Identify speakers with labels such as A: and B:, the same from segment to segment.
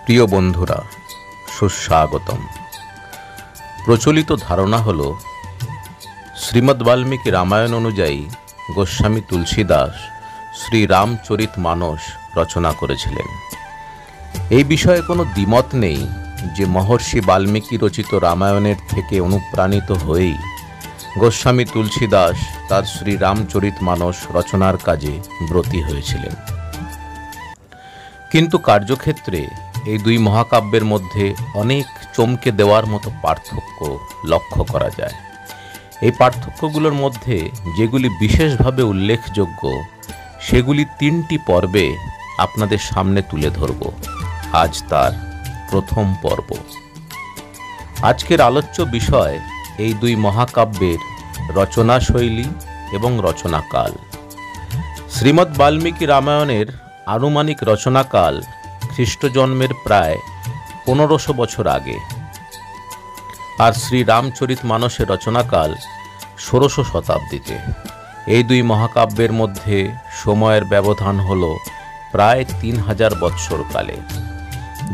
A: প্রিয় বন্ধুরা, সুস্বাগতম। প্রচলিত ধারণা হল শ্রীমদ্ বাল্মীকি রামায়ণ অনুযায়ী গোস্বামী তুলসীদাস শ্রী রামচরিতমানস রচনা করেছিলেন। এই বিষয়ে কোনো দ্বিমত নেই যে মহর্ষি বাল্মীকি রচিত রামায়ণের থেকে অনুপ্রাণিত হয়েই গোস্বামী তুলসীদাস তার শ্রী রামচরিতমানস রচনার কাজে ব্রতী হয়েছিলেন। কিন্তু কার্যক্ষেত্রে এই দুই মহাকাব্যের মধ্যে অনেক চমকে দেওয়ার মতো পার্থক্য লক্ষ্য করা যায়। এই পার্থক্যগুলোর মধ্যে যেগুলি বিশেষভাবে উল্লেখযোগ্য সেগুলি 3টি পর্বে আপনাদের সামনে তুলে ধরব। আজ তার প্রথম পর্ব। আজকের আলোচ্য বিষয় এই দুই মহাকাব্যের রচনাশৈলী এবং রচনাকাল। শ্রীমদ্ বাল্মীকি রামায়ণের আনুমানিক রচনাকাল খ্রিস্টজন্মের প্রায় 1500 বছর আগে, আর শ্রী রামচরিতমানসের রচনাকাল 1600 শতাব্দীতে। এই দুই মহাকাব্যের মধ্যে সময়ের ব্যবধান হল প্রায় 3000 বৎসর কালে।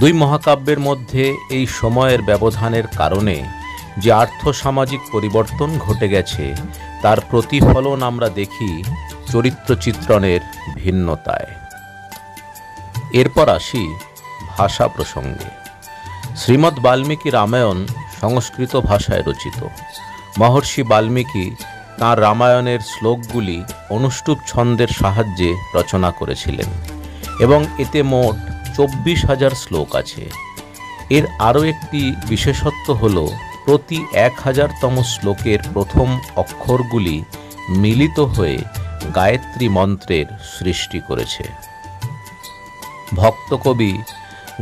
A: দুই মহাকাব্যের মধ্যে এই সময়ের ব্যবধানের কারণে যে আর্থসামাজিক পরিবর্তন ঘটে গেছে তার প্রতিফলন আমরা দেখি চরিত্র চিত্রণের ভিন্নতায়। এরপর আসি ভাষা প্রসঙ্গে। শ্রীমদ্ বাল্মীকি রামায়ণ সংস্কৃত ভাষায় রচিত। মহর্ষি বাল্মীকি তাঁর রামায়ণের শ্লোকগুলি অনুষ্টুপ ছন্দের সাহায্যে রচনা করেছিলেন এবং এতে মোট 24,000 শ্লোক আছে। এর আরও একটি বিশেষত্ব হল প্রতি 1000তম শ্লোকের প্রথম অক্ষরগুলি মিলিত হয়ে গায়ত্রী মন্ত্রের সৃষ্টি করেছে। ভক্তকবি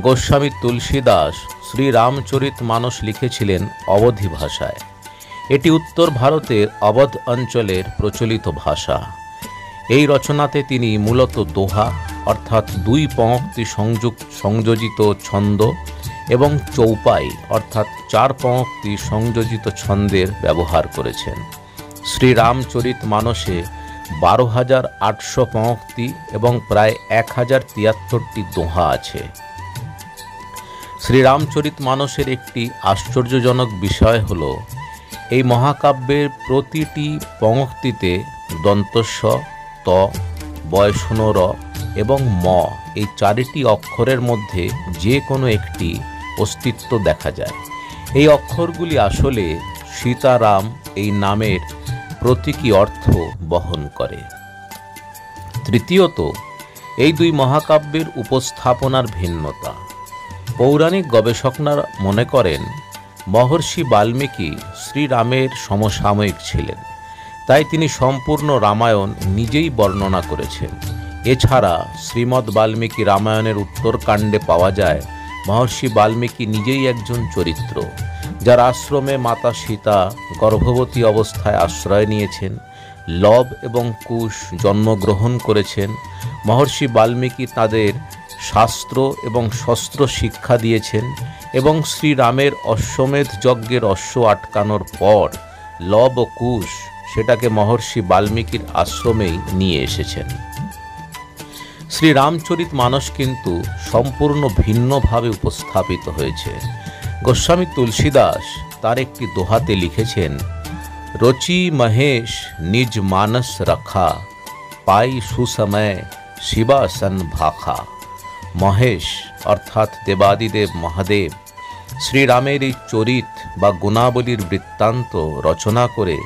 A: গোস্বামী তুলসীদাস শ্রী রামচরিতমানস লিখেছিলেন অবধি ভাষায়। এটি উত্তর ভারতের অবধ অঞ্চলের প্রচলিত ভাষা। এই রচনাতে তিনি মূলত দোহা অর্থাৎ 2 পংক্তি সংযোজিত ছন্দ এবং চৌপাই অর্থাৎ 4 পংক্তি সংযোজিত ছন্দের ব্যবহার করেছেন। শ্রী রামচরিতমানসে 12,800 পংক্তি এবং প্রায় 1073টি দোহা আছে। শ্রী রামচরিতমানসের একটি আশ্চর্যজনক বিষয় হল এই মহাকাব্যের প্রতিটি পংক্তিতে দন্তস্ব, ত, বয়সূন্য র এবং ম এই 4টি অক্ষরের মধ্যে যে কোনো একটি অস্তিত্ব দেখা যায়। এই অক্ষরগুলি আসলে সীতারাম এই নামের প্রতীকী অর্থ বহন করে। তৃতীয়ত, এই দুই মহাকাব্যের উপস্থাপনার ভিন্নতা। পৌরাণিক গবেষকরা মনে করেন মহর্ষি বাল্মীকি শ্রীরামের সমসাময়িক ছিলেন, তাই তিনি সম্পূর্ণ রামায়ণ নিজেই বর্ণনা করেছেন। এছাড়া শ্রীমদ্ বাল্মীকি রামায়ণের উত্তরকাণ্ডে পাওয়া যায় মহর্ষি বাল্মীকি নিজেই একজন চরিত্র, যার আশ্রমে মাতা সীতা গর্ভবতী অবস্থায় আশ্রয় নিয়েছেন, লব এবং কুশ জন্মগ্রহণ করেছেন। মহর্ষি বাল্মীকি তাদের শাস্ত্র এবং শস্ত্র শিক্ষা দিয়েছেন এবং শ্রীরামের অশ্বমেধ যজ্ঞের অশ্ব আটকানোর পর লব ও কুশ সেটাকে মহর্ষি বাল্মীকির আশ্রমেই নিয়ে এসেছেন। শ্রী রামচরিতমানস কিন্তু সম্পূর্ণ ভিন্নভাবে উপস্থাপিত হয়েছে। গোস্বামী তুলসীদাস তার একটি দোহাতে লিখেছেন, রচি মহেশ নিজ মানস রাখা, পাই সুসময় শিবাসন ভাখা। মহেশ অর্থাৎ দেবাদিদেব মহাদেব শ্রীরামের এই চরিত বা গুণাবলীর বৃত্তান্ত রচনা করে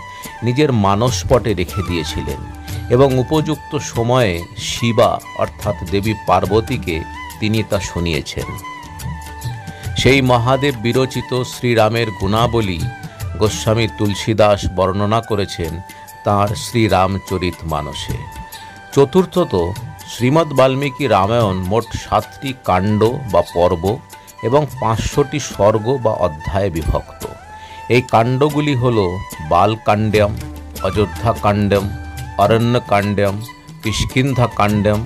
A: নিজের মানসপটে রেখে দিয়েছিলেন এবং উপযুক্ত সময়ে শিবা অর্থাৎ দেবী পার্বতীকে তিনি তা শুনিয়েছেন। সেই মহাদেব বিরচিত শ্রীরামের গুণাবলী গোস্বামী তুলসীদাস বর্ণনা করেছেন তাঁর শ্রী রামচরিতমানসে। চতুর্থত, শ্রীমদ্ বাল্মীকি রামায়ণ মোট 7টি কাণ্ড বা পর্ব এবং 500টি সর্গ বা অধ্যায়ে বিভক্ত। এই কাণ্ডগুলি হল বালকাণ্ড্যম, অযোধ্যাকাণ্ড্যম, অরণ্যকাণ্ড্যম, কিষ্কিন্ধাকাণ্ড্যম,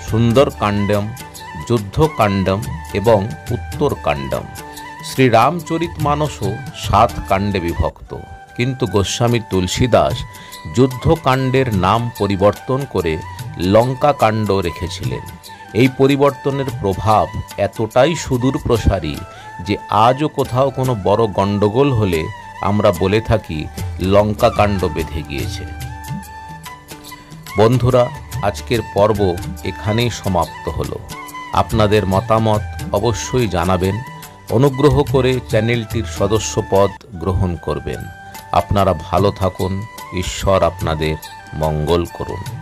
A: সুন্দরকাণ্ড্যম, যুদ্ধকাণ্ড্যম এবং উত্তরকাণ্ড্যম। শ্রী রামচরিতমানসও 7 কাণ্ডে বিভক্ত, কিন্তু গোস্বামী তুলসীদাস যুদ্ধকাণ্ডের নাম পরিবর্তন করে লঙ্কাকাণ্ড রেখেছিলেন। এই পরিবর্তনের প্রভাব এতটাই সুদূর প্রসারী যে আজও কোথাও কোনো বড় গণ্ডগোল হলে আমরা বলে থাকি লঙ্কাকাণ্ড বেঁধে গিয়েছে। বন্ধুরা, আজকের পর্ব এখানেই সমাপ্ত হলো। আপনাদের মতামত অবশ্যই জানাবেন। অনুগ্রহ করে চ্যানেলটির সদস্যপদ গ্রহণ করবেন। আপনারা ভালো থাকুন। ঈশ্বর আপনাদের মঙ্গল করুন।